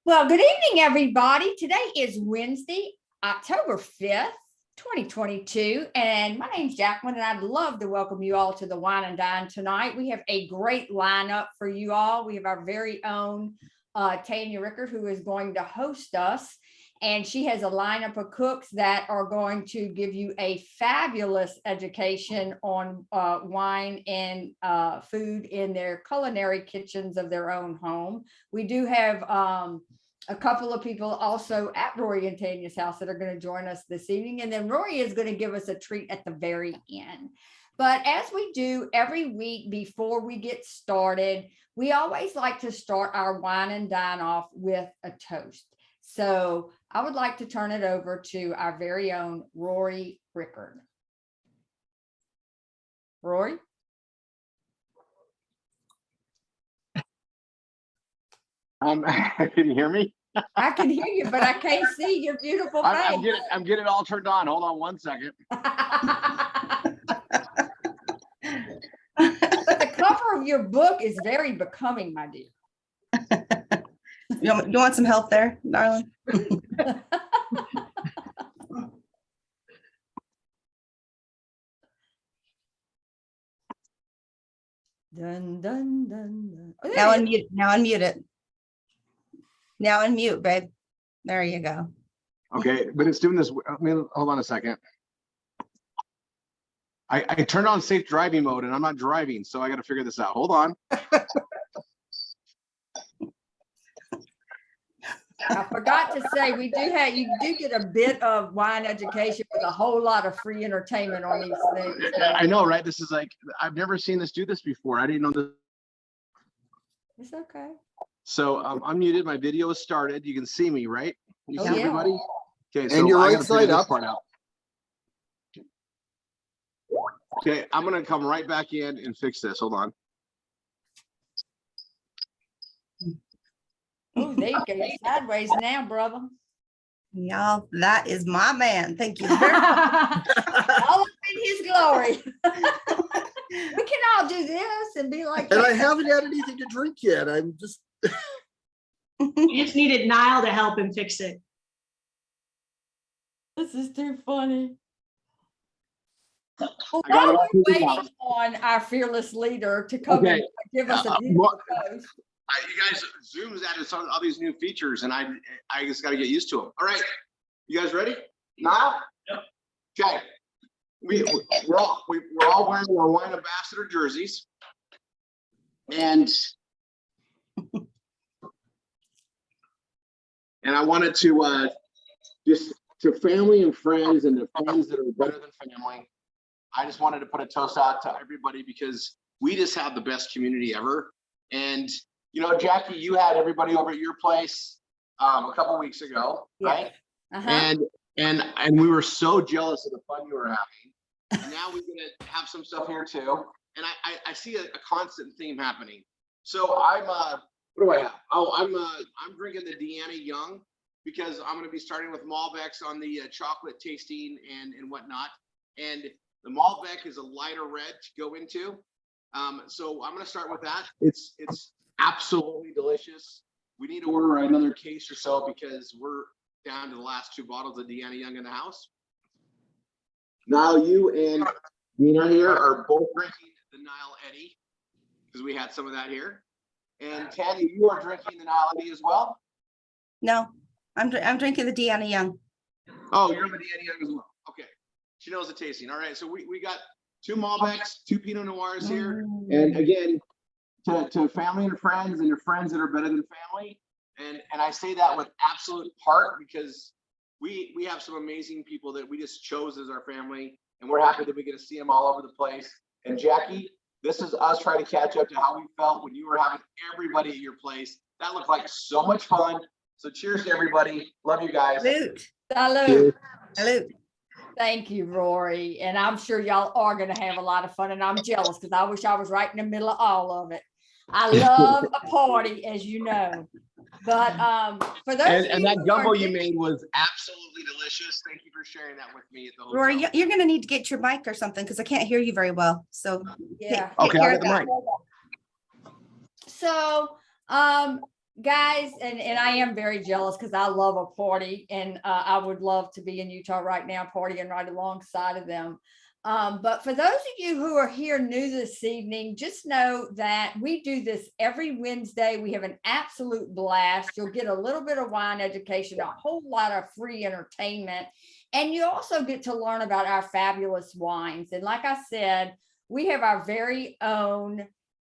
Well, good evening, everybody. Today is Wednesday, October 5th, 2022. And my name's Jacqueline, and I'd love to welcome you all to the Wine and Dine tonight. We have a great lineup for you all. We have our very own Tanya Rickard, who is going to host us. And she has a lineup of cooks that are going to give you a fabulous education on wine and food in their culinary kitchens of their own home. We do have a couple of people also at Rory and Tanya's house that are going to join us this evening. And then Rory is going to give us a treat at the very end. But as we do every week before we get started, we always like to start our wine and dine off with a toast. So I would like to turn it over to our very own Rory Rickard. Rory? Can you hear me? I can hear you, but I can't see your beautiful face. I'm getting it all turned on. Hold on one second. But the cover of your book is very becoming, my dear. You want some help there, darling? Dun, dun, dun, dun. Oh, Now unmute. Now unmute it. Now unmute, babe. There you go. Okay, but it's doing this. Hold on a second. I turned on safe driving mode and I'm not driving, so I got to figure this out. Hold on. I forgot to say, you do get a bit of wine education with a whole lot of free entertainment on these things. I know, right? This is like, I've never seen this do this before. I didn't know this. It's okay. So I'm muted. My video is started. You can see me, right? You see yeah. everybody? Okay, so And your I right gotta figure side this up. part out. Okay, I'm gonna come right back in and fix this. Hold on. Oh, there you go. Sideways now, brother. Y'all, that is my man. Thank you very much. All up in his glory. We can all do this and be like, And I haven't had anything to drink yet. I'm just. You just needed Niall to help him fix it. this is too funny. Well, I got it while all we're figured waiting out. on our fearless leader to come Okay. and give us a Uh, beautiful toast. You guys, Zoom's added all these new features, and I just got to get used to them. All right, you guys ready? Niall? Yep. Okay. We're all wearing our wine ambassador jerseys, and I wanted to just to family and friends and the friends that are better than family. I just wanted to put a toast out to everybody because we just have the best community ever. And you know, Jackie, you had everybody over at your place a couple weeks ago, right? Uh-huh. And we were so jealous of the fun you were having. And now we're gonna have some stuff here too. And I see a constant theme happening. So I'm what do I have? Oh, I'm drinking the Deanna Young because I'm gonna be starting with Malbecs on the chocolate tasting and whatnot. And the Malbec is a lighter red to go into. So I'm gonna start with that. It's absolutely delicious. We need to order another case or so because we're down to the last 2 bottles of Deanna Young in the house. Now you and Nina here are both drinking the Nile Eddy because we had some of that here. And Tanya, you are drinking the Nile Eddy as well? No, I'm drinking the Deanna Young. Oh, you're on the Deanna Young as well. Okay. She knows the tasting. All right. So we got 2 Malbecs, 2 Pinot Noirs here. And again, to family and friends and your friends that are better than family. And I say that with absolute heart because we have some amazing people that we just chose as our family. And we're happy that we get to see them all over the place. And Jackie, this is us trying to catch up to how we felt when you were having everybody at your place. That looked like so much fun. So cheers to everybody. Love you guys. Salute. Salute. Salute. Thank you, Rory. And I'm sure y'all are going to have a lot of fun. And I'm jealous because I wish I was right in the middle of all of it. I love a party, as you know. But for those and that gumbo you made was absolutely delicious. Thank you for sharing that with me at the hotel. Rory, you're going to need to get your mic or something because I can't hear you very well. So yeah. Okay, I'll get the mic. So guys, and I am very jealous because I love a party, and I would love to be in Utah right now partying right alongside of them. But for those of you who are here new this evening, just know that we do this every Wednesday. We have an absolute blast. You'll get a little bit of wine education, a whole lot of free entertainment, and you also get to learn about our fabulous wines. And like I said, we have our very own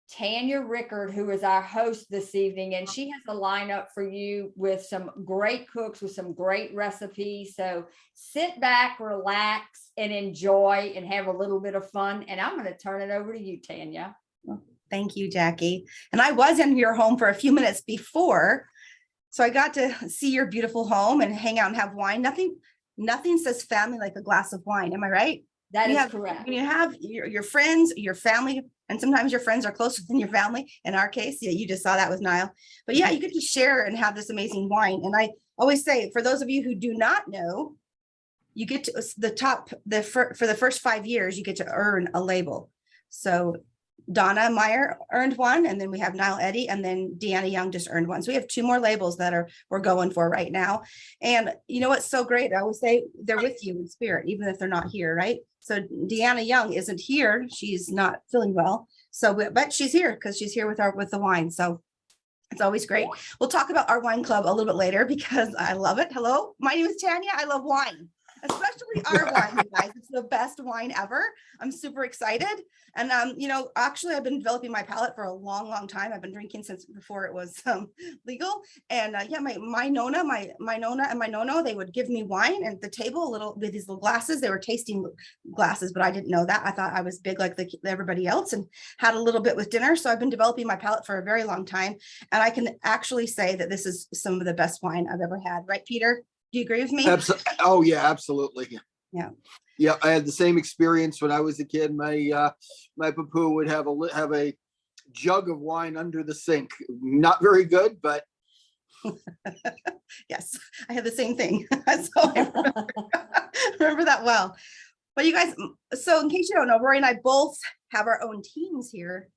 Tanya Rickard, who is our host this evening, and she has a lineup for you with some great cooks with some great recipes. So sit back, relax, and enjoy and have a little bit of fun. And I'm going to turn it over to you, Tanya. Thank you, Jackie. And I was in your home for a few minutes before, so I got to see your beautiful home and hang out and have wine. Nothing says family like a glass of wine. Am I right? That is have, correct. When you have your friends, your family, and sometimes your friends are closer than your family. In our case, yeah, you just saw that with Niall. But yeah, you get to share and have this amazing wine. And I always say, for those of you who do not know, you get to for the first 5 years, you get to earn a label. So Donna Meyer earned one, and then we have Niall Eddy, and then Deanna Young just earned one. So we have 2 more labels that we're going for right now. And you know what's so great? I always say they're with you in spirit, even if they're not here, right? So Deanna Young isn't here; she's not feeling well. So, but she's here because she's here with the wine. So it's always great. We'll talk about our wine club a little bit later because I love it. Hello, my name is Tanya. I love wine. Especially our wine, you guys. It's the best wine ever. I'm super excited. And actually I've been developing my palate for a long time. I've been drinking since before it was legal. And my nonna and my nono, they would give me wine at the table with these little glasses. They were tasting glasses, but I didn't know that. I thought I was big like everybody else and had a little bit with dinner. So I've been developing my palate for a very long time. And I can actually say that this is some of the best wine I've ever had. Right, Peter? Do you agree with me? Oh yeah, absolutely. Yeah. Yeah, I had the same experience when I was a kid. My papa would have a jug of wine under the sink. Not very good, but yes, I had the same thing. So I remember that well. But you guys, so in case you don't know, Rory and I both have our own teams here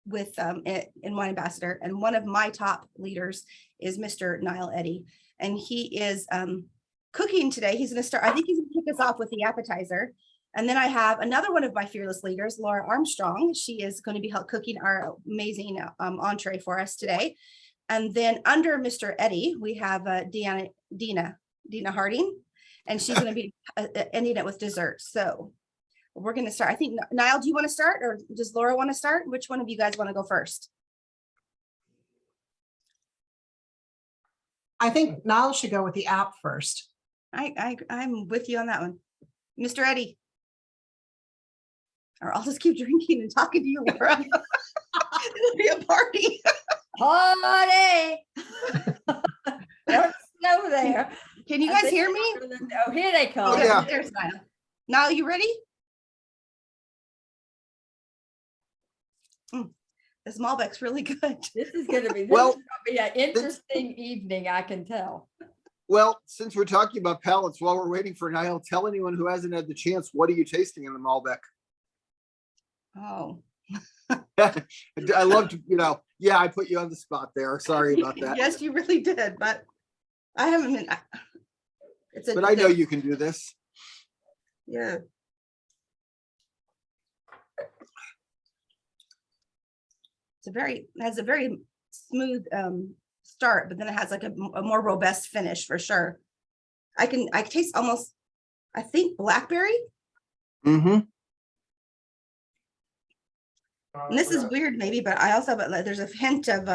with in Wine Ambassador, and one of my top leaders is Mr. Niall Eddy. And he is cooking today. He's going to start, I think he's going to kick us off with the appetizer. And then I have another one of my fearless leaders, Laura Armstrong. She is going to be cooking our amazing entree for us today. And then under Mr. Eddy, we have Dina Harding, and she's going to be ending it with dessert. So we're going to start. I think, Niall, do you want to start, or does Laura want to start? Which one of you guys want to go first? I think Niall should go with the app first. I'm with you on that one. Mr. Eddy. Or I'll just keep drinking and talking to you, Laura. It'll be a party. Party. Don't snow there. Can you guys hear me? Oh, here they come. Oh, yeah. There's Niall. Niall, you ready? This Malbec's really good. This is going to be an interesting evening, I can tell. Well, since we're talking about palates, while we're waiting for Niall, tell anyone who hasn't had the chance, what are you tasting in the Malbec? Oh. I loved, yeah, I put you on the spot there. Sorry about that. Yes, you really did, but I haven't been. But I know you can do this. Yeah. Has a very smooth start, but then it has like a more robust finish for sure. I taste almost, I think, blackberry. Mm-hmm. And this is weird maybe, but I also have there's a hint of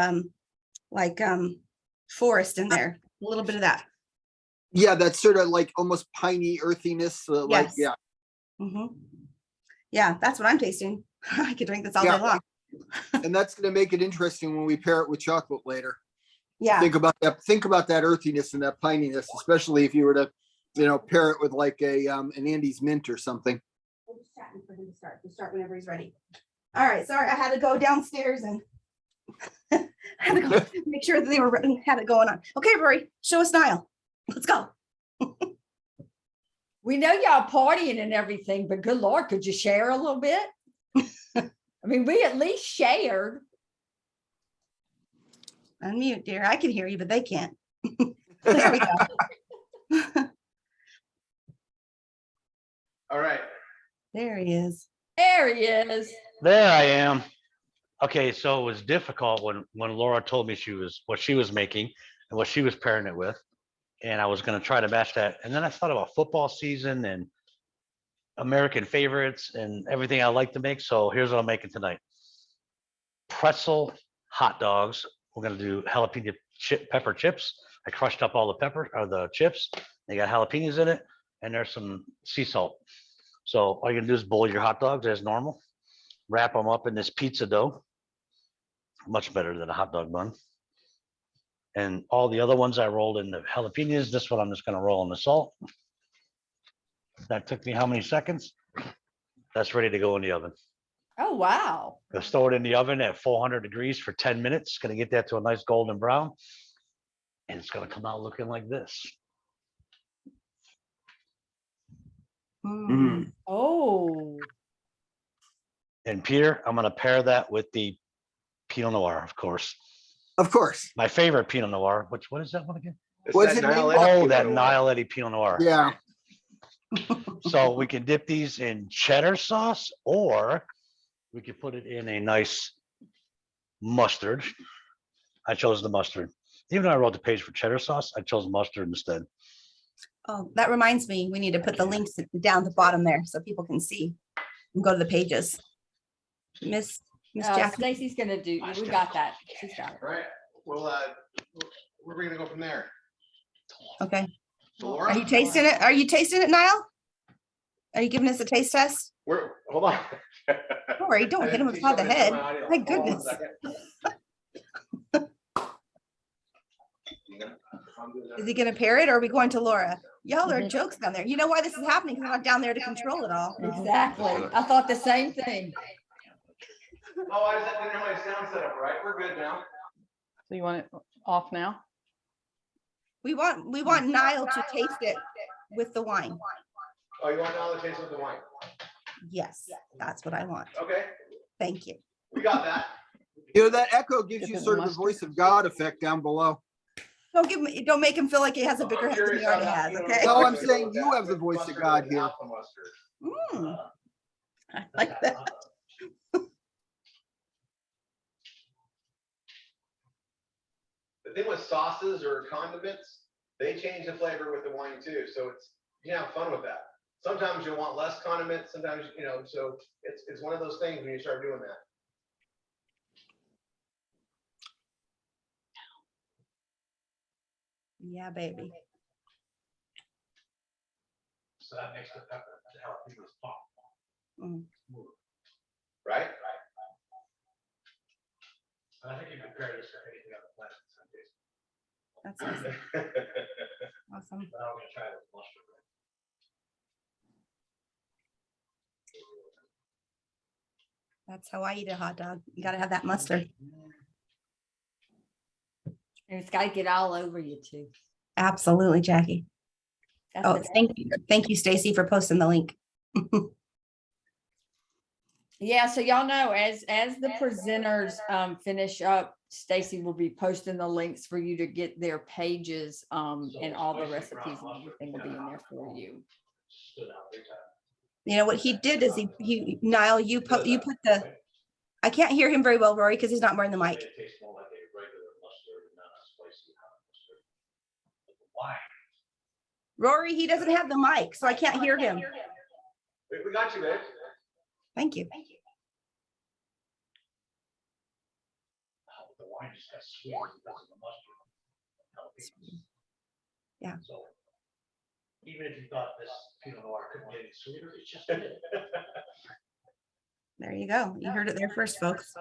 forest in there, a little bit of that. Yeah, that's sort of like almost piney earthiness. Yes. Yeah. Mm-hmm. Yeah, that's what I'm tasting. I could drink this all day long. And that's going to make it interesting when we pair it with chocolate later. Yeah. Think about that earthiness and that pininess, especially if you were to, pair it with like an Andes mint or something. We're just chatting for him to start. We'll start whenever he's ready. All right. Sorry, I had to go downstairs and I had to go make sure that they had it going on. Okay, Rory, show us Niall. Let's go. We know y'all partying and everything, but good Lord, could you share a little bit? I mean, we at least shared. Unmute, dear. I can hear you, but they can't. There we go. All right. There he is. There he is. There I am. Okay, so it was difficult when Laura told me what she was making and what she was pairing it with, and I was going to try to match that. And then I thought about football season and American favorites and everything I like to make. So here's what I'm making tonight: pretzel hot dogs. We're going to do jalapeno pepper chips. I crushed up all the pepper or the chips. They got jalapenos in it, and there's some sea salt. So all you're gonna do is boil your hot dogs as normal, wrap them up in this pizza dough, much better than a hot dog bun. And all the other ones I rolled in the jalapenos. This one I'm just gonna roll in the salt. That took me how many seconds? That's ready to go in the oven. Oh, wow. Gonna store it in the oven at 400 degrees for 10 minutes. Gonna get that to a nice golden brown. And it's gonna come out looking like this. Mm. Oh, And Peter, I'm gonna pair that with the Pinot Noir, of course. Of course. My favorite Pinot Noir, what is that one again? What's That it named? Nile Eddy Oh, Pinot that Noir. Nile Eddy Pinot Noir. Yeah. So we can dip these in cheddar sauce, or we could put it in a nice mustard. I chose the mustard. Even though I wrote the page for cheddar sauce, I chose mustard instead. Oh, that reminds me, we need to put the links down at the bottom there so people can see and go to the pages. Miss Jack. Stacy's gonna do, we got that. She's got it. All right. Well, where are we gonna go from there? Okay. To Laura? Are you tasting it? Are you tasting it, Niall? Are you giving us a taste test? Hold on. Don't worry, don't hit him upside the head. My goodness. Is he gonna pair it or are we going to Laura? Y'all are jokes down there. You know why this is happening? Because I'm not down there to control it all. Exactly. I thought the same thing. Oh, I just didn't have my sound set up right. We're good now. So you want it off now? We want Niall to taste it with the wine. Oh, you want now the taste of the wine? Yes, that's what I want. Okay, Thank you. we got that. You know, that echo gives Is you it sort of the mustard? voice of God effect down below. Don't make him feel like he has a bigger I'm head than curious he already how that, has, you know, okay? No, I'm mustard saying with you that, have the with voice of mustard God and here. apple mustard. Mm, I like that. The thing with sauces or condiments, they change the flavor with the wine too. So you can have fun with that. Sometimes you'll want less condiments, sometimes, so it's one of those things when you start doing that. Yeah, baby. So that makes the pepper, the jalapenos pop. Mm. Right? And I think you compare this to anything on the planet in some cases. That's awesome. Awesome. But I'm gonna try it with mustard. That's how I eat a hot dog. You gotta have that mustard. And it's gotta get all over you too. Absolutely, Jackie. That's Oh, the- thank you, Stacy, for posting the link. Yeah, so y'all know, as the presenters finish up, Stacy will be posting the links for you to get their pages, and all the recipes and everything will be in there for you. Stood out big time. You know what he did is he Niall, you put the, I can't hear him very well, Rory, because he's not wearing the mic. It tastes more like a regular mustard, not a spicy hot mustard. But the wine. Rory, he doesn't have the mic, so I can't hear him. We got you, babe. Thank you. The wine just got sweet because of the mustard. Jalapenos. Yeah. So even if you thought this Pinot Noir couldn't get any sweeter, it's just. There you go. You heard it there first, folks.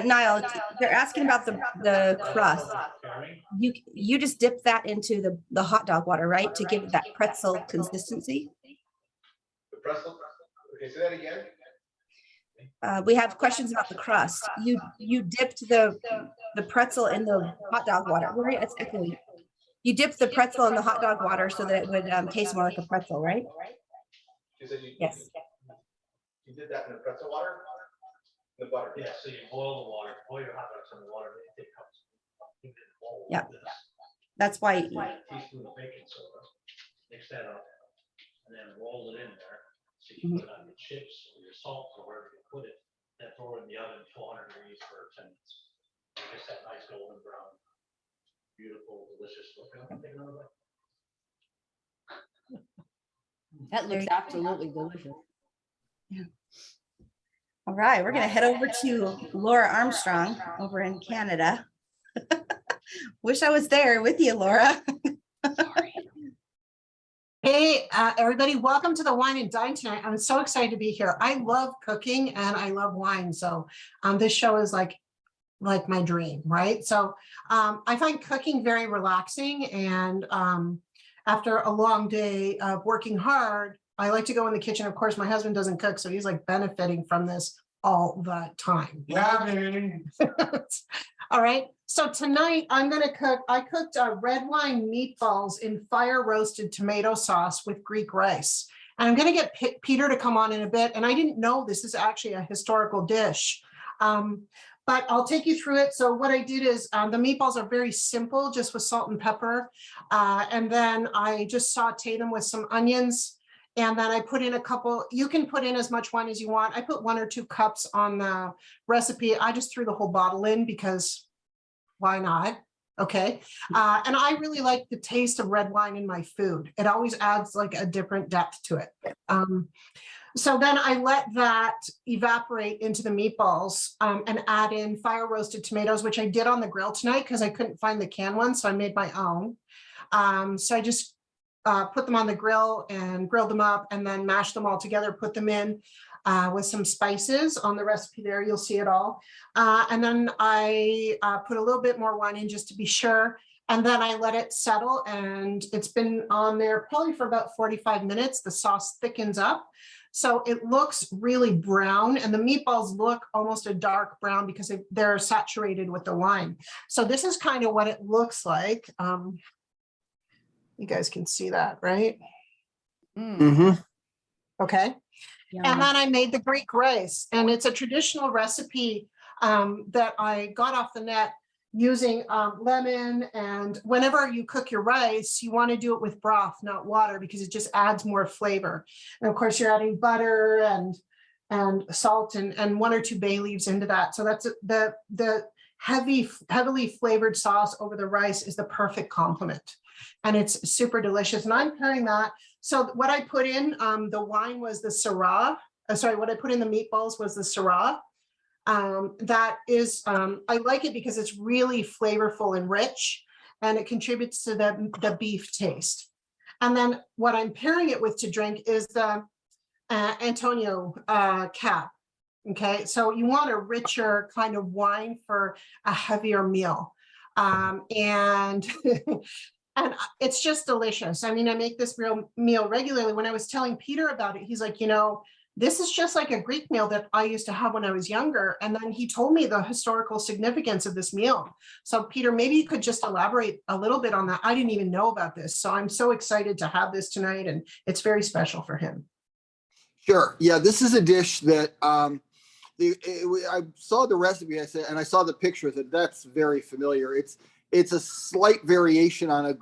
Niall, they're asking about the crust. You just dip that into the hot dog water, right? To give it that pretzel consistency. The pretzel? Okay, say that again. We have questions about the crust. You dipped the pretzel in the hot dog water. Rory, it's echoing. You dipped the pretzel in the hot dog water so that it would taste more like a pretzel, right? She said Yes. You did that in the pretzel water? The butter. Yeah, so you boil the water, boil your hot dogs in the water, they take cups. Yeah. this. That's why. A teaspoon of baking soda, mix that up, and then roll it in there. So you put it on your chips or your salt or wherever you put it, then throw it in the oven 400 degrees for 10 minutes. It gets that nice golden brown, beautiful, delicious look. And I'm gonna take another bite. That looks absolutely delicious. All right, we're going to head over to Laura Armstrong over in Canada. Wish I was there with you, Laura. Hey, everybody, welcome to the Wine and Dine tonight. I'm so excited to be here. I love cooking and I love wine. So this show is like my dream, right? So I find cooking very relaxing. And after a long day of working hard, I like to go in the kitchen. Of course, my husband doesn't cook, so he's like benefiting from this all the time. Yeah, man. All right. So tonight I'm going to cook. I cooked red wine meatballs in fire roasted tomato sauce with Greek rice. And I'm going to get Peter to come on in a bit. And I didn't know this is actually a historical dish. But I'll take you through it. So what I did is the meatballs are very simple, just with salt and pepper. And then I just saute them with some onions. And then I put in a couple, you can put in as much wine as you want. I put 1 or 2 cups on the recipe. I just threw the whole bottle in because why not? Okay. And I really like the taste of red wine in my food. It always adds like a different depth to it. So then I let that evaporate into the meatballs and add in fire roasted tomatoes, which I did on the grill tonight because I couldn't find the canned ones. So I made my own. So I just put them on the grill and grilled them up and then mashed them all together, put them in with some spices on the recipe there. You'll see it all. And then I put a little bit more wine in just to be sure. And then I let it settle and it's been on there probably for about 45 minutes. The sauce thickens up. So it looks really brown and the meatballs look almost a dark brown because they're saturated with the wine. So this is kind of what it looks like. You guys can see that, right? Mm-hmm. Okay. And then I made the Greek rice, and it's a traditional recipe that I got off the net using lemon. And whenever you cook your rice, you want to do it with broth, not water, because it just adds more flavor. And of course, you're adding butter and salt and 1 or 2 bay leaves into that. So that's the heavily flavored sauce over the rice is the perfect complement. And it's super delicious. And I'm pairing that. So what I put in the wine was the Syrah. What I put in the meatballs was the Syrah. That is, I like it because it's really flavorful and rich, and it contributes to the beef taste. And then what I'm pairing it with to drink is the Antonio Cap. Okay, so you want a richer kind of wine for a heavier meal. And and it's just delicious. I mean, I make this meal regularly. When I was telling Peter about it, he's like, this is just like a Greek meal that I used to have when I was younger. And then he told me the historical significance of this meal. So Peter, maybe you could just elaborate a little bit on that. I didn't even know about this. So I'm so excited to have this tonight, and it's very special for him. Sure. Yeah, this is a dish that I saw the recipe, I saw the picture of it. That's very familiar. It's a slight variation on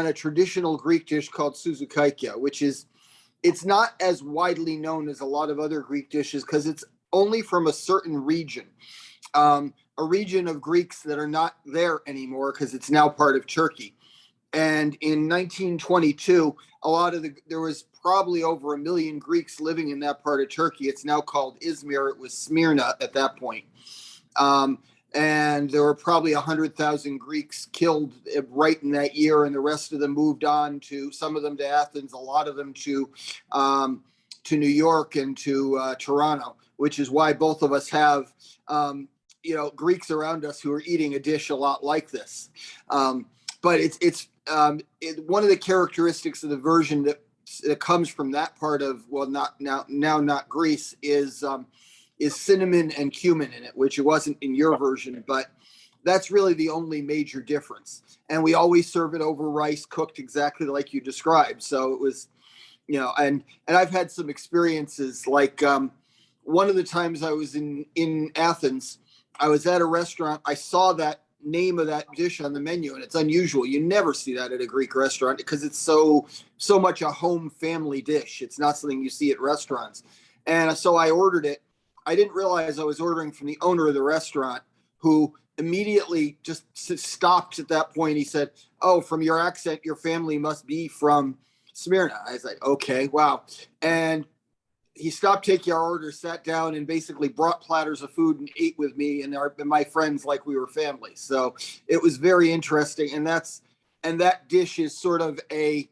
a traditional Greek dish called souzoukakia, which is, it's not as widely known as a lot of other Greek dishes because it's only from a certain region, a region of Greeks that are not there anymore because it's now part of Turkey. And in 1922, there was probably over 1 million Greeks living in that part of Turkey. It's now called Izmir. It was Smyrna at that point. And there were probably 100,000 Greeks killed right in that year, and the rest of them moved on to, some of them to Athens, a lot of them to New York and to Toronto, which is why both of us have Greeks around us who are eating a dish a lot like this. But it's one of the characteristics of the version that comes from that part of, well, not Greece, is cinnamon and cumin in it, which it wasn't in your version, but that's really the only major difference. And we always serve it over rice cooked exactly like you described. So it was, and I've had some experiences like one of the times I was in Athens, I was at a restaurant. I saw that name of that dish on the menu, and it's unusual. You never see that at a Greek restaurant because it's so much a home family dish. It's not something you see at restaurants. And so I ordered it. I didn't realize I was ordering from the owner of the restaurant, who immediately just stopped at that point. He said, "Oh, from your accent, your family must be from Smyrna." I was like, "Okay, wow." And he stopped taking our order, sat down, and basically brought platters of food and ate with me and my friends like we were family. So it was very interesting. And that dish is sort of a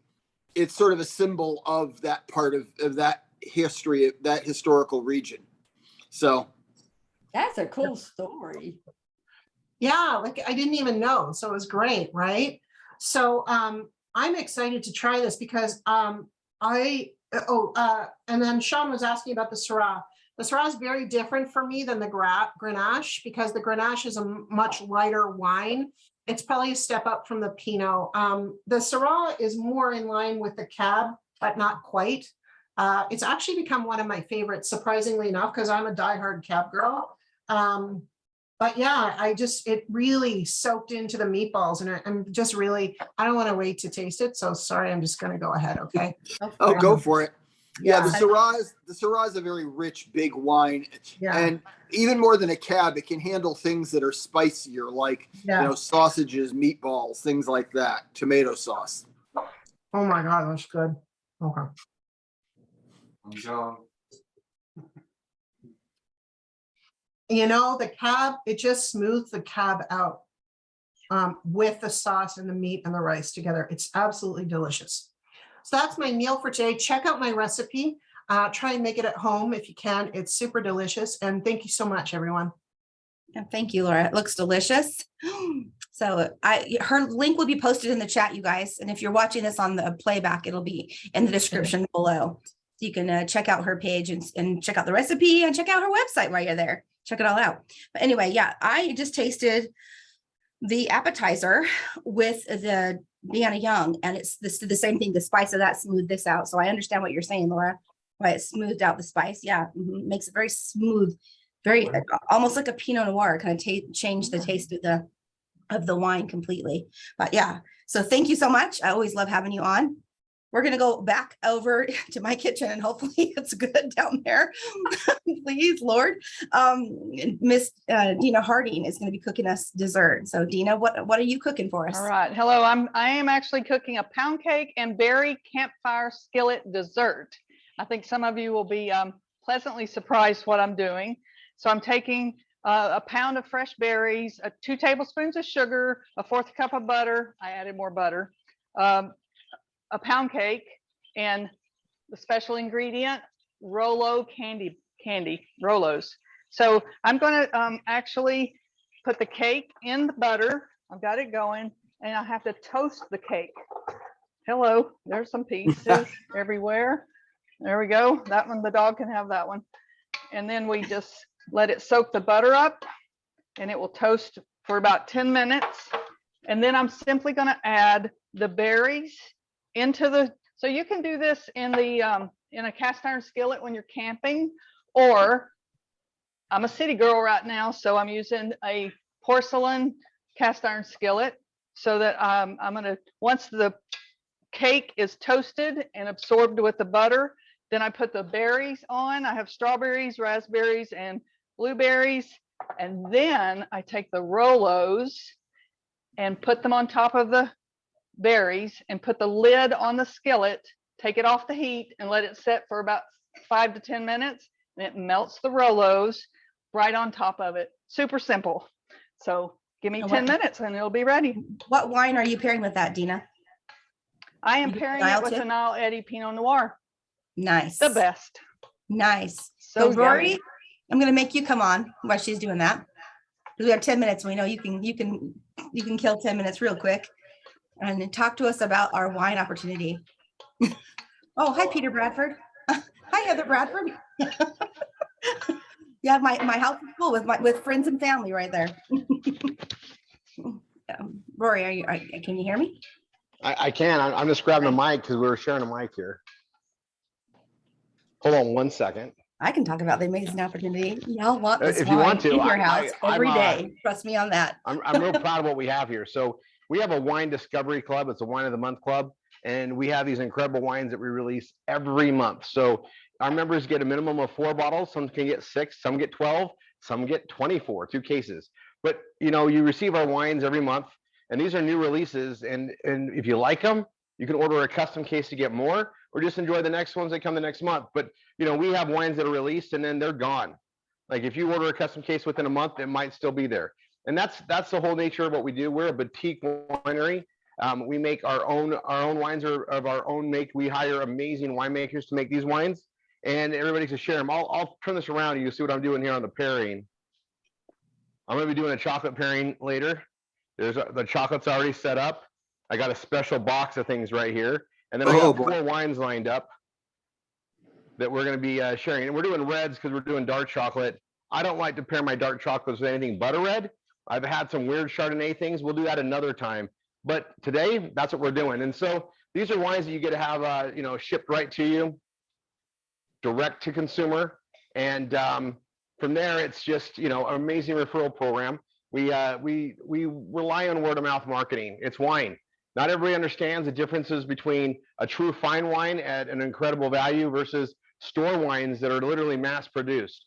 symbol of that part of that history, that historical region. So That's a cool story. Yeah, like I didn't even know. So it was great, right? So I'm excited to try this because and then Sean was asking about the Syrah. The Syrah is very different for me than the Grenache because the Grenache is a much lighter wine. It's probably a step up from the Pinot. The Syrah is more in line with the Cab, but not quite. It's actually become one of my favorites, surprisingly enough, because I'm a diehard Cab girl. But yeah, it really soaked into the meatballs, and I'm just really, I don't want to wait to taste it. So sorry, I'm just going to go ahead. Okay. Oh, go for it. Yeah, Yeah. the Syrah is a very rich, big wine, Yeah. and even more than a Cab, it can handle things that are spicier, like Yeah. sausages, meatballs, things like that. Tomato sauce. Oh my God, that's good. Okay. The Cab, it just smooths the Cab out with the sauce and the meat and the rice together. It's absolutely delicious. So that's my meal for today. Check out my recipe. Try and make it at home if you can. It's super delicious. And thank you so much, everyone. Yeah, thank you, Laura. It looks delicious. So her link will be posted in the chat, you guys. And if you're watching this on the playback, it'll be in the description below. So you can check out her page and check out the recipe and check out her website while you're there. Check it all out. But anyway, yeah, I just tasted the appetizer with the Vienna Young, and it's the same thing. The spice of that smoothed this out. So I understand what you're saying, Laura, why it smoothed out the spice. Yeah, makes it very smooth, very almost like a Pinot Noir, kind of change the taste of the wine completely. But yeah, so thank you so much. I always love having you on. We're going to go back over to my kitchen and hopefully it's good down there. Please, Lord. Miss Dina Harding is going to be cooking us dessert. So Dina, what are you cooking for us? All right. Hello. I am actually cooking a pound cake and berry campfire skillet dessert. I think some of you will be pleasantly surprised what I'm doing. So I'm taking a pound of fresh berries, 2 tablespoons of sugar, a 1/4 cup of butter. I added more butter. A pound cake, and the special ingredient, Rolo candy Rolos. So I'm going to actually put the cake in the butter. I've got it going, and I have to toast the cake. Hello, there's some pieces everywhere. There we go. That one, the dog can have that one. And then we just let it soak the butter up, and it will toast for about 10 minutes. And then I'm simply going to add the berries into so you can do this in a cast iron skillet when you're camping, or I'm a city girl right now, so I'm using a porcelain cast iron skillet, so that I'm gonna, once the cake is toasted and absorbed with the butter, then I put the berries on. I have strawberries, raspberries, and blueberries, and then I take the Rolos and put them on top of the berries and put the lid on the skillet, take it off the heat and let it set for about 5 to 10 minutes, and it melts the Rolos right on top of it. Super simple. So give me 10 minutes and it'll be ready. What wine are you pairing with that, Dina? I am pairing it with the Nile Eddy Pinot Noir. Nice. The best. Nice. So Rory, yummy. I'm going to make you come on while she's doing that. We have 10 minutes. We know you can kill 10 minutes real quick. And talk to us about our wine opportunity. Oh, hi, Peter Bradford. Hi, Heather Bradford. Yeah, my house is full with friends and family right there. Rory, can you hear me? I can. I'm just grabbing a mic because we were sharing a mic here. Hold on 1 second. I can talk about the amazing opportunity. Y'all want this If you wine want to, in your house every day. Trust me on that. I'm real proud of what we have here. So we have a wine discovery club. It's a wine of the month club. And we have these incredible wines that we release every month. So our members get a minimum of 4 bottles. Some can get 6, some get 12, some get 24, 2 cases. But you know, you receive our wines every month, and these are new releases. And if you like them, you can order a custom case to get more, or just enjoy the next ones that come the next month. But you know, we have wines that are released and then they're gone. Like if you order a custom case within a month, it might still be there. And that's the whole nature of what we do. We're a boutique winery. We make our own wines are of our own make. We hire amazing winemakers to make these wines, and everybody can share them. I'll turn this around and you see what I'm doing here on the pairing. I'm going to be doing a chocolate pairing later. The chocolate's already set up. I got a special box of things right here, and then I got 4 wines lined up that we're going to be sharing. And we're doing reds because we're doing dark chocolate. I don't like to pair my dark chocolates with anything but a red. I've had some weird Chardonnay things. We'll do that another time. But today, that's what we're doing. And so these are wines that you get to have, you know, shipped right to you, direct to consumer. And from there, it's just, you know, an amazing referral program. We rely on word of mouth marketing. It's wine. Not everybody understands the differences between a true fine wine at an incredible value versus store wines that are literally mass produced.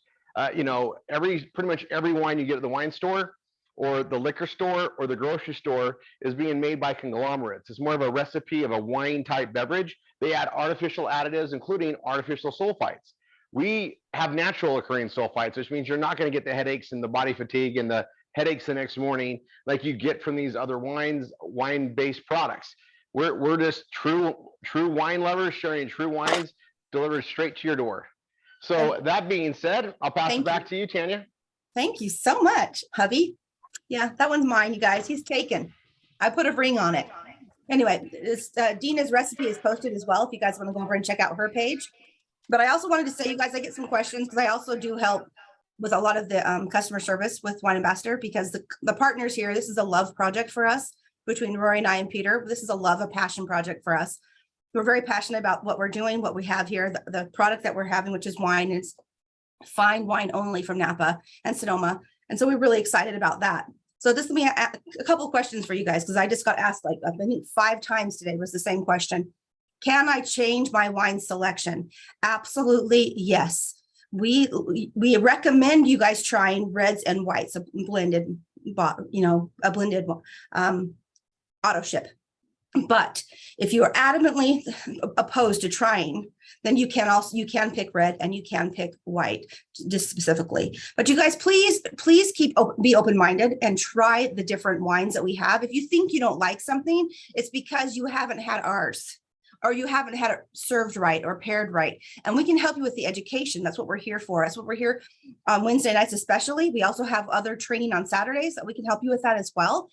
You know, pretty much every wine you get at the wine store or the liquor store or the grocery store is being made by conglomerates. It's more of a recipe of a wine type beverage. They add artificial additives, including artificial sulfites. We have natural occurring sulfites, which means you're not going to get the headaches and the body fatigue and the headaches the next morning like you get from these other wine-based products. We're just true wine lovers sharing true wines delivered straight to your door. So that being said, I'll pass it back to you, Tanya. Thank you so much, hubby. Yeah, that one's mine, you guys. He's taken. I put a ring on it. Anyway, this Dina's recipe is posted as well if you guys want to go over and check out her page. But I also wanted to say, you guys, I get some questions because I also do help with a lot of the customer service with Wine Ambassador, because the partners here, this is a love project for us between Rory and I and Peter. This is a passion project for us. We're very passionate about what we're doing, what we have here, the product that we're having, which is wine. It's fine wine only from Napa and Sonoma. And so we're really excited about that. So this will be a couple of questions for you guys, because I just got asked like, I think 5 times today was the same question. Can I change my wine selection? Absolutely, yes. We recommend you guys trying reds and whites, a blended auto ship. But if you are adamantly opposed to trying, then you can pick red and you can pick white just specifically. But you guys, please be open-minded and try the different wines that we have. If you think you don't like something, it's because you haven't had ours, or you haven't had it served right or paired right. And we can help you with the education. That's what we're here for. That's what we're here on Wednesday nights, especially. We also have other training on Saturdays that we can help you with that as well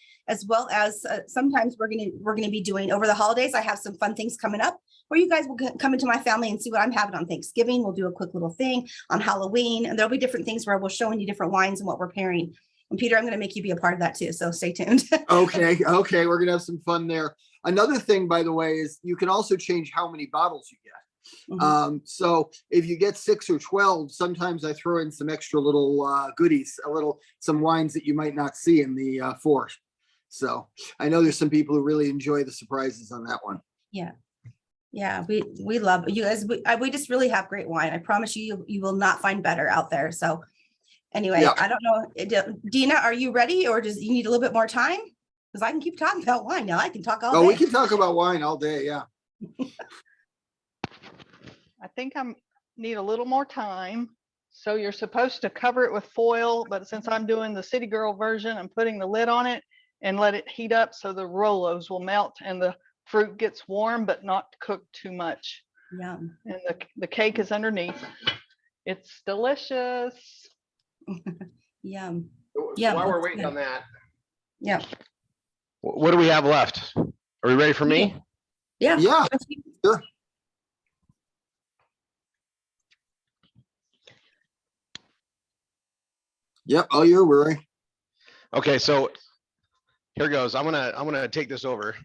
as sometimes we're gonna be doing over the holidays. I have some fun things coming up where you guys will come into my family and see what I'm having on Thanksgiving. We'll do a quick little thing on Halloween, and there'll be different things where we'll showing you different wines and what we're pairing. And Peter, I'm going to make you be a part of that too. So stay tuned. Okay. We're going to have some fun there. Another thing, by the way, is you can also change how many bottles you get. Mm-hmm. So if you get 6 or 12, sometimes I throw in some extra little goodies, some wines that you might not see in the 4. So I know there's some people who really enjoy the surprises on that one. Yeah, we love you guys. We just really have great wine. I promise you, you will not find better out there. So anyway, I don't know. Dina, are you ready, or does you need a little bit more time? Because I can keep talking about wine now. I can talk all day. We can talk about wine all day. Yeah. I think I need a little more time. So you're supposed to cover it with foil, but since I'm doing the City Girl version, I'm putting the lid on it and let it heat up so the Rolos will melt and the fruit gets warm, but not cooked too much. Yum. And the cake is underneath. It's delicious. Yum. So while we're waiting on that, yeah. What do we have left? Are we ready for me? Yeah. Sure. Yep. Oh, you're worried. Okay, so here goes. I'm gonna take this over.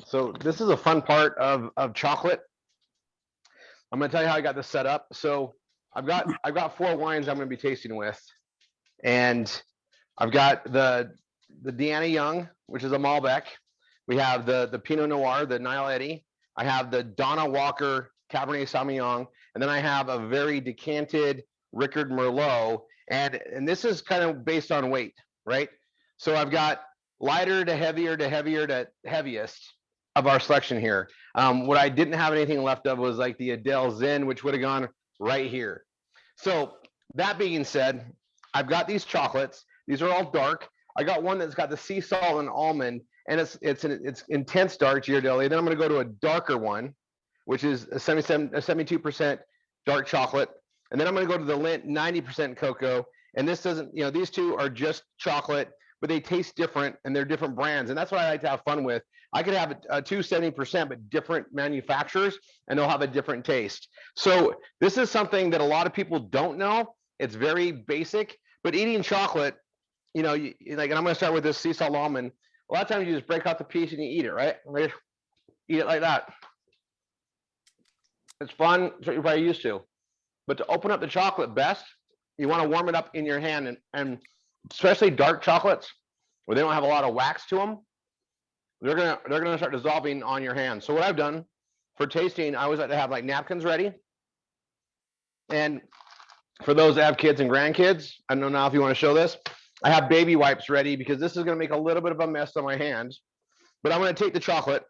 So this is a fun part of chocolate. I'm gonna tell you how I got this set up. So I've got 4 wines I'm gonna be tasting with, and I've got the Deanna Young, which is a Malbec. We have the Pinot Noir, the Nile Eddy. I have the Donna Walker Cabernet Sauvignon, and then I have a very decanted Rickard Merlot, and this is kind of based on weight, right? So I've got lighter to heavier to heavier to heaviest of our selection here. What I didn't have anything left of was like the Adele Zen, which would have gone right here. So that being said, I've got these chocolates. These are all dark. I got one that's got the sea salt and almond, and it's intense dark Ghirardelli. Then I'm going to go to a darker one, which is a 72% dark chocolate. And then I'm going to go to the Lindt 90% cocoa. And this doesn't, these two are just chocolate, but they taste different and they're different brands. And that's what I like to have fun with. I could have a 270%, but different manufacturers, and they'll have a different taste. So this is something that a lot of people don't know. It's very basic, but eating chocolate, and I'm going to start with this sea salt almond. A lot of times you just break out the piece and you eat it, right? Eat it like that. It's fun. It's what you're probably used to. But to open up the chocolate best, you want to warm it up in your hand, and especially dark chocolates where they don't have a lot of wax to them, they're gonna start dissolving on your hand. So what I've done for tasting, I always like to have like napkins ready. And for those that have kids and grandkids, I don't know now if you want to show this, I have baby wipes ready because this is going to make a little bit of a mess on my hands. But I'm going to take the chocolate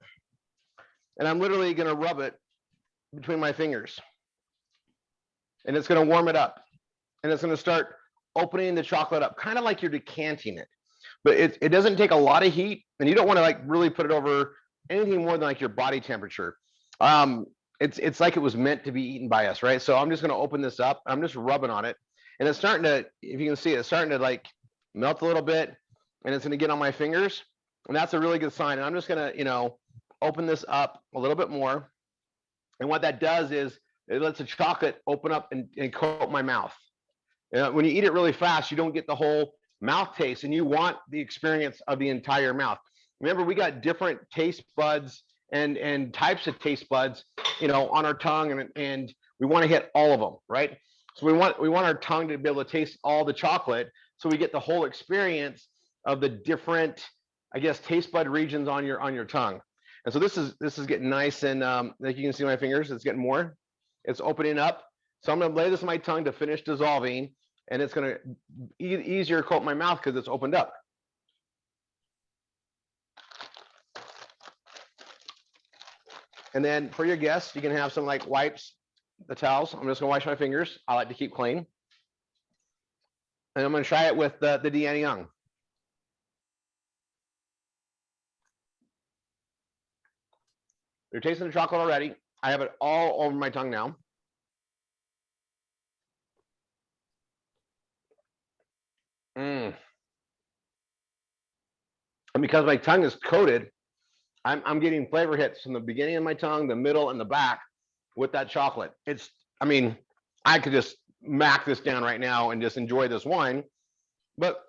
and I'm literally going to rub it between my fingers. And it's going to warm it up. And it's going to start opening the chocolate up, kind of like you're decanting it. But it doesn't take a lot of heat, and you don't want to like really put it over anything more than like your body temperature. It's like it was meant to be eaten by us, right? So I'm just going to open this up. I'm just rubbing on it, and it's starting to, if you can see, it's starting to like melt a little bit, and it's going to get on my fingers, and that's a really good sign. And I'm just going to, open this up a little bit more, and what that does is it lets the chocolate open up and coat my mouth. When you eat it really fast, you don't get the whole mouth taste, and you want the experience of the entire mouth. Remember, we got different taste buds and types of taste buds, on our tongue, and we want to hit all of them, right? So we want our tongue to be able to taste all the chocolate, so we get the whole experience of the different, I guess, taste bud regions on your tongue. And so this is getting nice, and like you can see my fingers, it's getting more. It's opening up. So I'm going to lay this on my tongue to finish dissolving, and it's going to easier coat my mouth because it's opened up. And then for your guests, you can have some like wipes, the towels. I'm just going to wash my fingers. I like to keep clean. And I'm going to try it with the Deanna Young. You're tasting the chocolate already. I have it all over my tongue now. And because my tongue is coated, I'm getting flavor hits from the beginning of my tongue, the middle, and the back with that chocolate. I could just mac this down right now and just enjoy this wine. But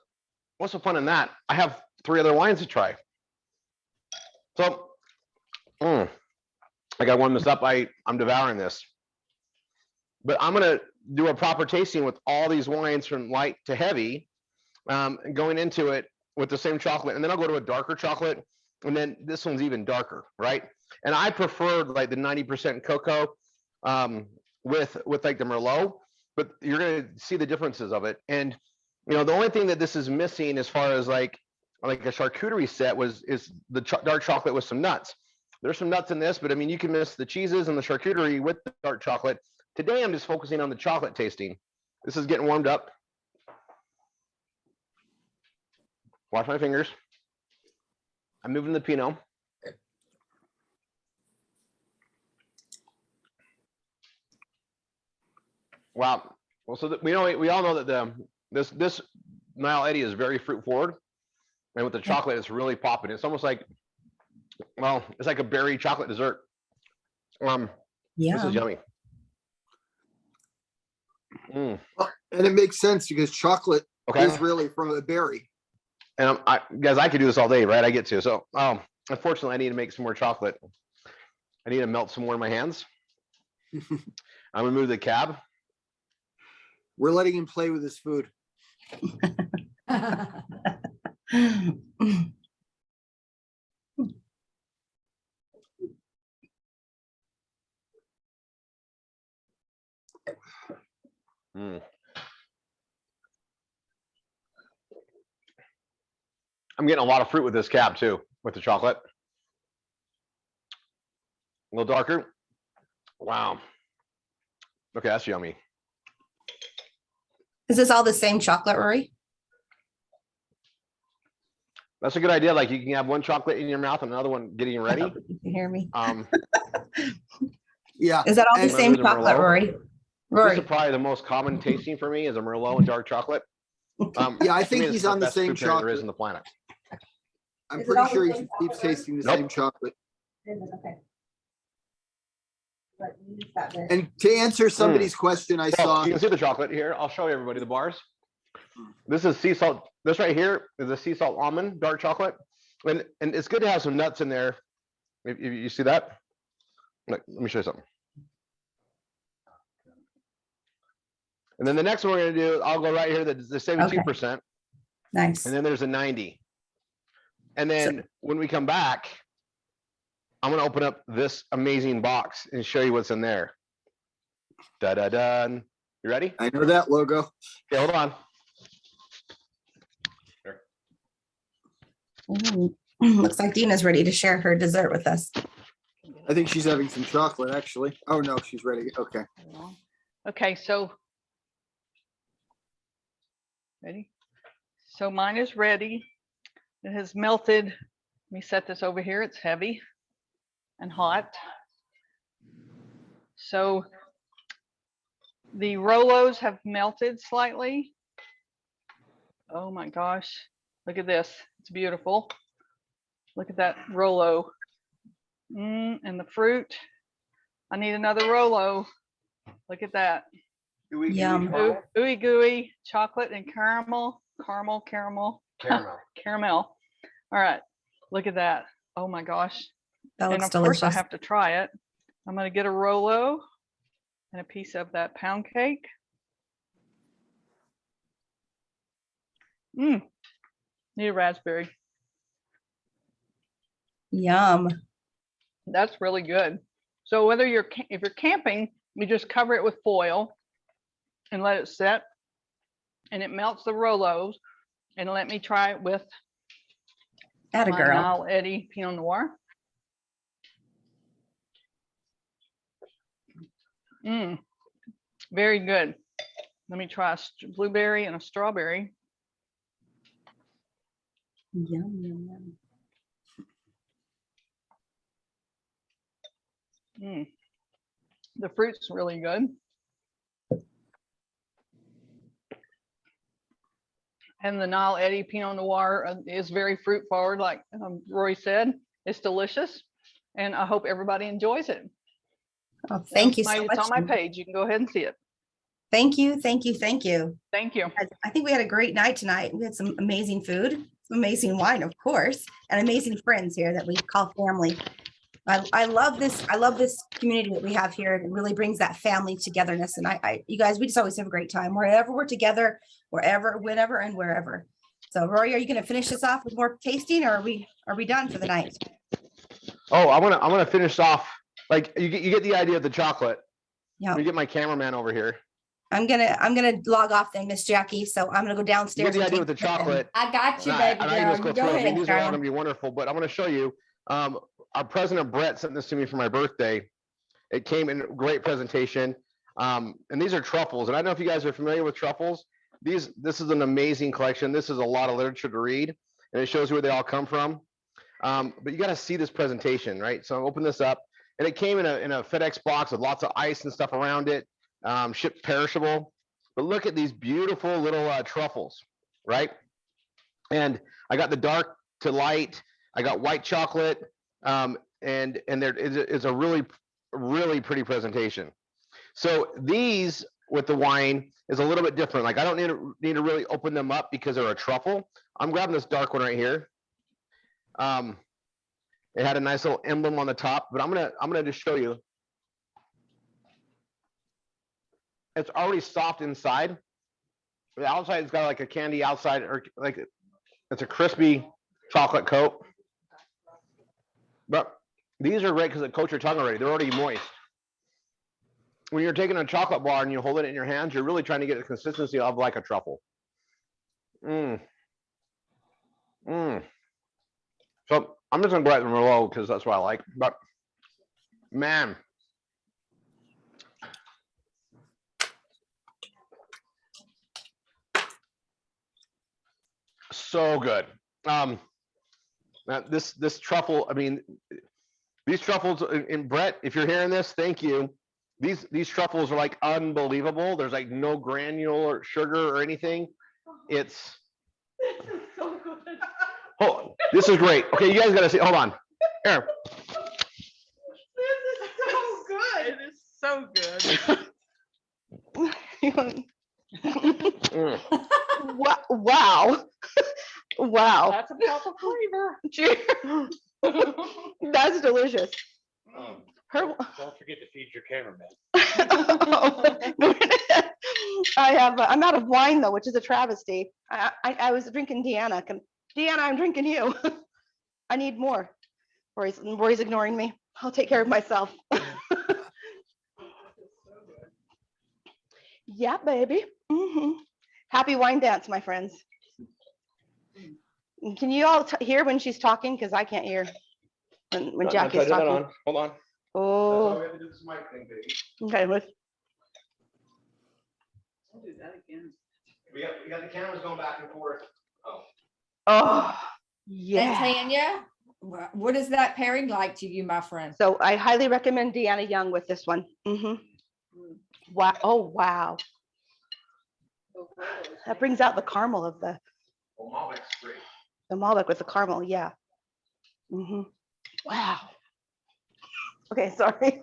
what's so fun in that? I have 3 other wines to try. So, I gotta warm this up. I'm devouring this. But I'm gonna do a proper tasting with all these wines from light to heavy, going into it with the same chocolate, and then I'll go to a darker chocolate, and then this one's even darker, right? And I preferred like the 90% cocoa with like the Merlot, but you're gonna see the differences of it. And the only thing that this is missing as far as like a charcuterie set is the dark chocolate with some nuts. There's some nuts in this, but I mean, you can miss the cheeses and the charcuterie with the dark chocolate. Today, I'm just focusing on the chocolate tasting. This is getting warmed up. Wash my fingers. I'm moving the Pinot. Wow. Well, so we all know that this Nile Eddy is very fruit forward, and with the chocolate, it's really popping. It's almost like, well, it's like a berry chocolate dessert. This is yummy. And it makes sense because chocolate is really from a berry. And guys, I could do this all day, right? I get to. So Unfortunately, I need to make some more chocolate. I need to melt some more in my hands. I'm gonna move the cab. We're letting him play with his food. Mm. I'm getting a lot of fruit with this cab too, with the chocolate. A little darker. Wow. Okay, that's yummy. Is this all the same chocolate, Rory? That's a good idea. Like you can have one chocolate in your mouth and another one getting ready. You can hear me. Yeah. Is that all the And- same Remember the chocolate, Merlot? Rory? This Rory. is probably the most common tasting for me is a Merlot and dark chocolate. Yeah, I to think me, it's he's the on the best same food pairing there is chocolate. on the planet. I'm Is it pretty all the sure he same keeps chocolate? tasting the Nope. same chocolate. Okay. But you just got this. And to answer somebody's question, I Well, saw, you can see the chocolate here. I'll show everybody the bars. This is sea salt. This right here is a sea salt almond dark chocolate, and it's good to have some nuts in there. If you see that, look, let me show you something. And then the next one we're gonna do, I'll go right here. The 72%, Nice. and then there's a 90. And then when we come back, I'm gonna open up this amazing box and show you what's in there. Da da da. You ready? I know that logo. Okay, hold on. Ooh. Looks like Dina's ready to share her dessert with us. I think she's having some chocolate, actually. Oh, no, she's ready. Okay. Okay, so ready? So mine is ready. It has melted. Let me set this over here. It's heavy and hot. So the Rolos have melted slightly. Oh my gosh, look at this. It's beautiful. Look at that Rolo. And the fruit. I need another Rolo. Look at that. Yum. Ooey gooey chocolate and caramel. Caramel. All right, look at that. Oh my gosh. That And looks of course I delicious. have to try it. I'm gonna get a Rolo and a piece of that pound cake. Need a raspberry. Yum. That's really good. So whether if you're camping, you just cover it with foil and let it set, and it melts the Rolos. And let me try it with Atta my girl. Nile Eddie Pinot Noir. Very good. Let me try a blueberry and a strawberry. Yum, yum, yum. The fruit's really good. And the Nile Eddie Pinot Noir is very fruit forward, like Roy said. It's delicious, and I hope everybody enjoys it. Oh, thank you So so it's much. on my page. You can go ahead and see it. Thank you. Thank you. Thank you. Thank you. I think we had a great night tonight. We had some amazing food, some amazing wine, of course, and amazing friends here that we call family. I love this. I love this community that we have here. It really brings that family togetherness. And you guys, we just always have a great time wherever we're together, wherever, whenever, and wherever. So Rory, are you going to finish this off with more tasting, or are we done for the night? Oh, I want to finish off. Like you get the idea of the chocolate. Yeah. Let me get my cameraman over here. I'm gonna log off then, Miss Jackie. So I'm gonna go You downstairs. get the and idea with the take a sip and- chocolate. I got you, And baby and I girl. just go You through go it. I mean, ahead, these are all girl. going to be wonderful, but I'm going to show you. Our President Brett sent this to me for my birthday. It came in a great presentation. And these are truffles. And I don't know if you guys are familiar with truffles. This is an amazing collection. This is a lot of literature to read, and it shows you where they all come from. But you got to see this presentation, right? So I'll open this up, and it came in a FedEx box with lots of ice and stuff around it, shipped perishable. But look at these beautiful little truffles, right? And I got the dark to light. I got white chocolate, and there is a really, really pretty presentation. So these with the wine is a little bit different. Like I don't need to really open them up because they're a truffle. I'm grabbing this dark one right here. It had a nice little emblem on the top, but I'm gonna just show you. It's already soft inside. The outside has got like a candy outside, or like it's a crispy chocolate coat. But these are great because they coat your tongue already. They're already moist. When you're taking a chocolate bar and you hold it in your hands, you're really trying to get the consistency of like a truffle. So I'm just gonna go at them low because that's what I like. But man, so good. This truffle, I mean, these truffles, and Brett, if you're hearing this, thank you. These truffles are like unbelievable. There's like no granular sugar or anything. It's So good. oh, this is great. Okay, you guys gotta see. Hold on. Here. This is so good. It is so good. Wow. Wow. That's a proper flavor. That's delicious. Her, Don't forget to feed your cameraman. I'm out of wine though, which is a travesty. I was drinking Deanna. Deanna, I'm drinking you. I need more. Rory's ignoring me. I'll take care of myself. Yeah, baby. Happy wine dance, my friends. Can you all hear when she's talking? Because I can't hear when Jackie's talking. Hold on. Oh, we have to do this mic thing, baby. okay. I'll do that again. We got the cameras going back and forth. Oh, And yeah. Tanya, what is that pairing like to you, my friend? So I highly recommend Deanna Young with this one. Wow. Oh, wow. That brings out the caramel of the Malbec with the caramel. Yeah. Wow. Okay, sorry.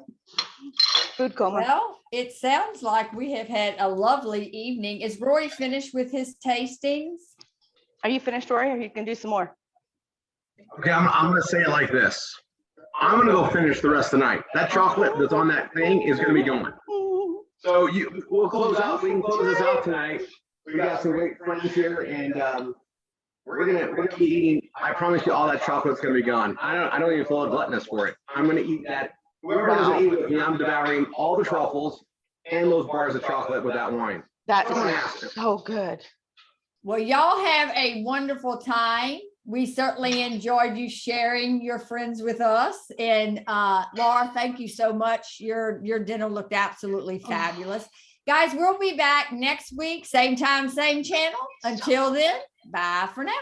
Food coma. Well, it sounds like we have had a lovely evening. Is Roy finished with his tastings? Are you finished, Rory, or you can do some more? Okay, I'm gonna say it like this. I'm gonna go finish the rest of the night. That chocolate that's on that thing is gonna be going. So we'll close out. We can close this out tonight. We got some great friends here, and we're gonna be eating. I promise you, all that chocolate's gonna be gone. I don't even feel gluttonous for it. I'm gonna eat that. Whoever doesn't eat with me, I'm devouring all the truffles and those bars of chocolate with that wine. That's Someone asked it. so good. Well, y'all have a wonderful time. We certainly enjoyed you sharing your friends with us. And Laura, thank you so much. Your dinner looked absolutely fabulous. Guys, we'll be back next week, same time, same channel. Until then, bye for now.